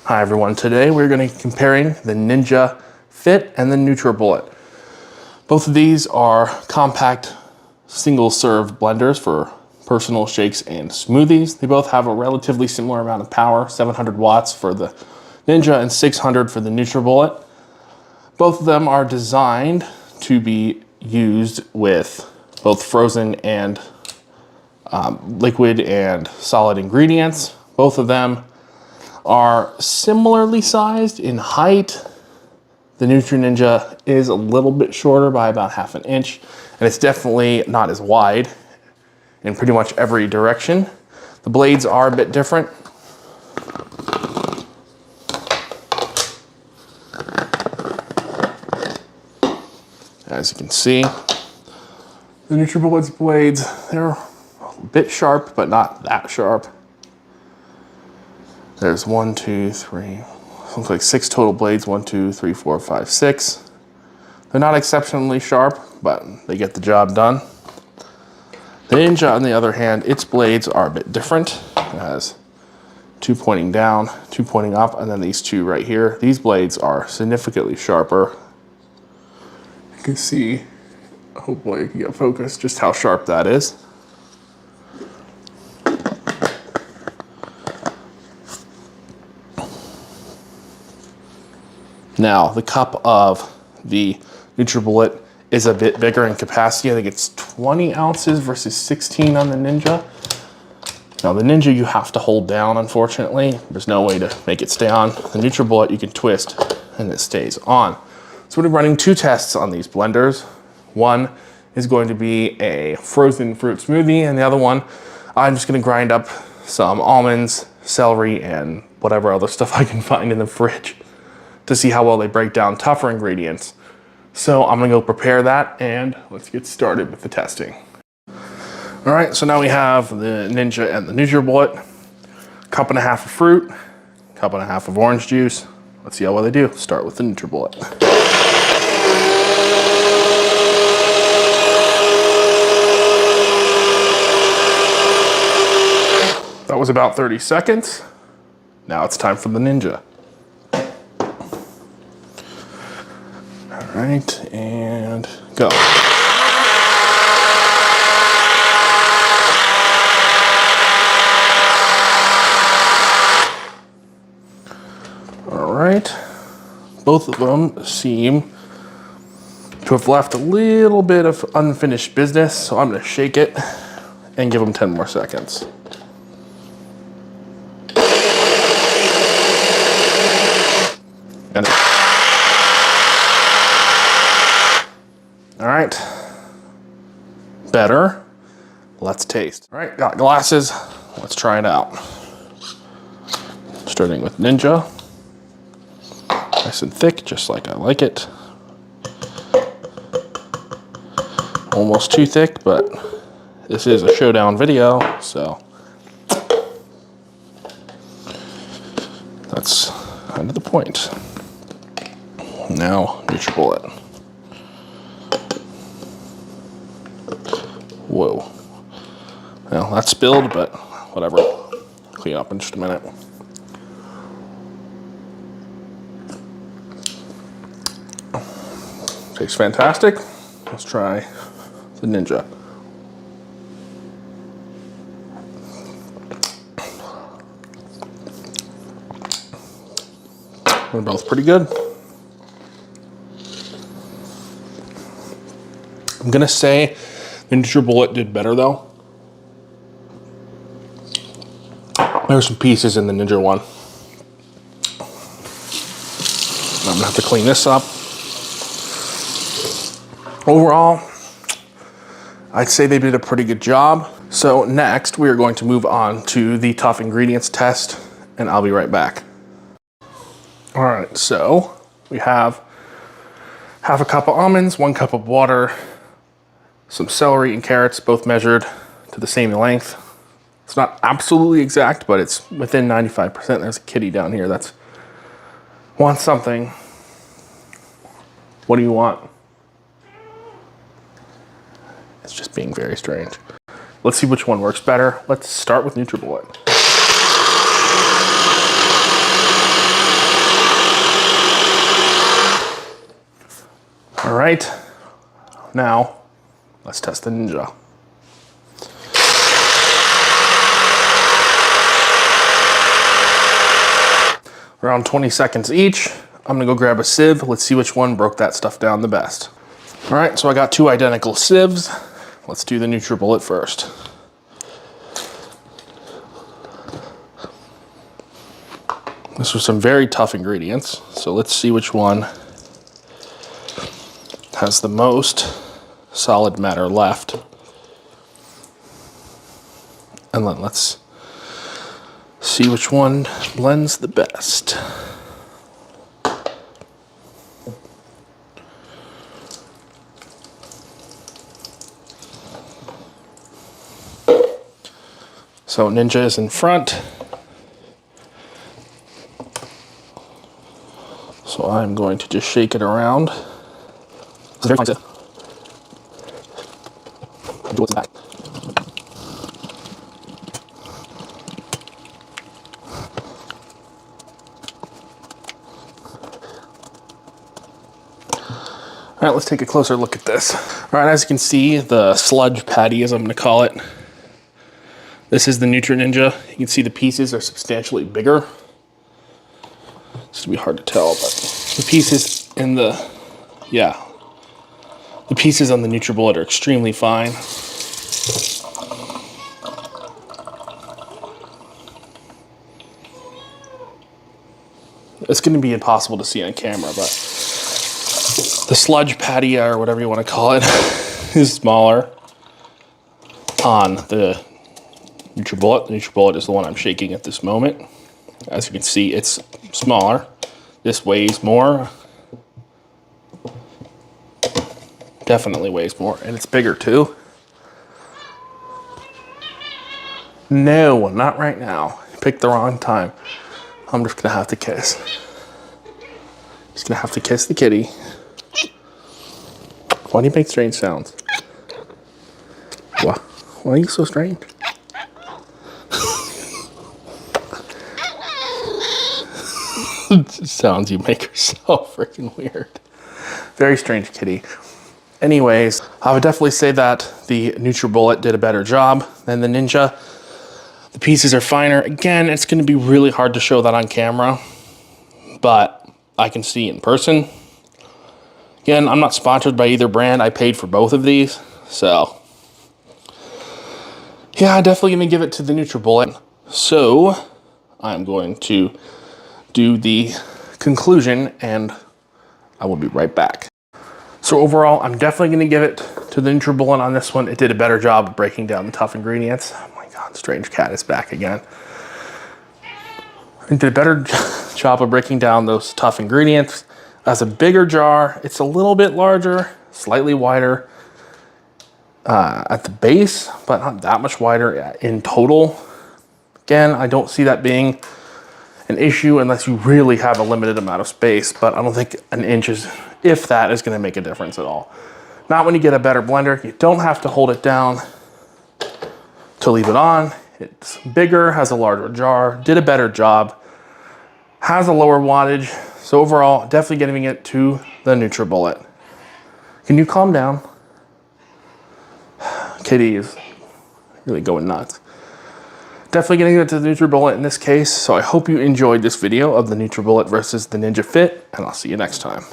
Hi everyone, today we're going to be comparing the Ninja Fit and the NutriBullet. Both of these are compact single serve blenders for personal shakes and smoothies. They both have a relatively similar amount of power, 700 watts for the Ninja and 600 for the NutriBullet. Both of them are designed to be used with both frozen and liquid and solid ingredients. Both of them are similarly sized in height. The Nutri Ninja is a little bit shorter by about ½ inch, and it's definitely not as wide in pretty much every direction. The blades are a bit different. As you can see, the NutriBullet's blades, they're a bit sharp, but not that sharp. There's 1, 2, 3, looks like 6 total blades. 1, 2, 3, 4, 5, 6. They're not exceptionally sharp, but they get the job done. The Ninja, on the other hand, its blades are a bit different. It has 2 pointing down, 2 pointing up, and then these 2 right here. These blades are significantly sharper. You can see, hopefully you can get focused, just how sharp that is. Now, the cup of the NutriBullet is a bit bigger in capacity. I think it's 20 ounces versus 16 on the Ninja. Now, the Ninja you have to hold down, unfortunately. There's no way to make it stay on. The NutriBullet you can twist and it stays on. So we're running 2 tests on these blenders. One is going to be a frozen fruit smoothie, and the other one, I'm just gonna grind up some almonds, celery, and whatever other stuff I can find in the fridge to see how well they break down tougher ingredients. So I'm gonna go prepare that, and let's get started with the testing. All right, so now we have the Ninja and the NutriBullet. 1.5 cups of fruit, 1.5 cups of orange juice. Let's see how well they do. Start with the NutriBullet. That was about 30 seconds. Now it's time for the Ninja. All right, and go. All right, both of them seem to have left a little bit of unfinished business, so I'm gonna shake it and give them 10 more seconds. And all right, better. Let's taste. All right, got glasses. Let's try it out. Starting with Ninja. Nice and thick, just like I like it. Almost too thick, but this is a showdown video, so that's kind of the point. Now, NutriBullet. Whoa. Well, that spilled, but whatever. Clean up in just a minute. Tastes fantastic. Let's try the Ninja. They're both pretty good. I'm gonna say the NutriBullet did better though. There's some pieces in the Ninja one. I'm gonna have to clean this up. Overall, I'd say they did a pretty good job. So next we are going to move on to the tough ingredients test, and I'll be right back. All right, so we have 1/2 cup of almonds, 1 cup of water, some celery and carrots, both measured to the same length. It's not absolutely exact, but it's within 95%. There's a kitty down here that's wants something. What do you want? It's just being very strange. Let's see which one works better. Let's start with NutriBullet. right, now let's test the Ninja. Around 20 seconds each. I'm gonna go grab a sieve. Let's see which one broke that stuff down the best. All right, so I got 2 identical sieves. Let's do the NutriBullet first. This was some very tough ingredients, so let's see which one has the most solid matter left. And then let's see which one blends the best. So Ninja is in front. So I'm going to just shake it around. It's very fine to do what's back. All right, let's take a closer look at this. All right, as you can see, the sludge patty, as I'm gonna call it, this is the Nutri Ninja. You can see the pieces are substantially bigger. It's gonna be hard to tell, but the pieces in the, the pieces on the NutriBullet are extremely fine. It's gonna be impossible to see on camera, but the sludge patty, or whatever you want to call it, is smaller on the NutriBullet. The NutriBullet is the one I'm shaking at this moment. As you can see, it's smaller. This weighs more. Definitely weighs more, and it's bigger too. No, not right now. You picked the wrong time. I'm just gonna have to kiss. Just gonna have to kiss the kitty. Why do you make strange sounds? Why are you so strange? Sounds you make are so freaking weird. Very strange kitty. Anyways, I would definitely say that the NutriBullet did a better job than the Ninja. The pieces are finer. Again, it's going to be really hard to show that on camera, but I can see in person. Again, I'm not sponsored by either brand. I paid for both of these, so yeah, I'm definitely going to give it to the NutriBullet. So I'm going to do the conclusion, and I will be right back. So overall, I'm definitely going to give it to the NutriBullet on this one. It did a better job of breaking down the tough ingredients. Oh my God, Strange Cat is back again. It did a better job of breaking down those tough ingredients. As a bigger jar, it's a little bit larger, slightly wider at the base, but not that much wider in total. Again, I don't see that being an issue unless you really have a limited amount of space, but I don't think an inch is, if that, is gonna make a difference at all. Not when you get a better blender. You don't have to hold it down to leave it on. It's bigger, has a larger jar, did a better job, has a lower wattage. So overall, definitely giving it to the NutriBullet. Can you calm down? Kitty is really going nuts. Definitely getting it to the NutriBullet in this case. So I hope you enjoyed this video of the NutriBullet versus the Ninja Fit, and I'll see you next time.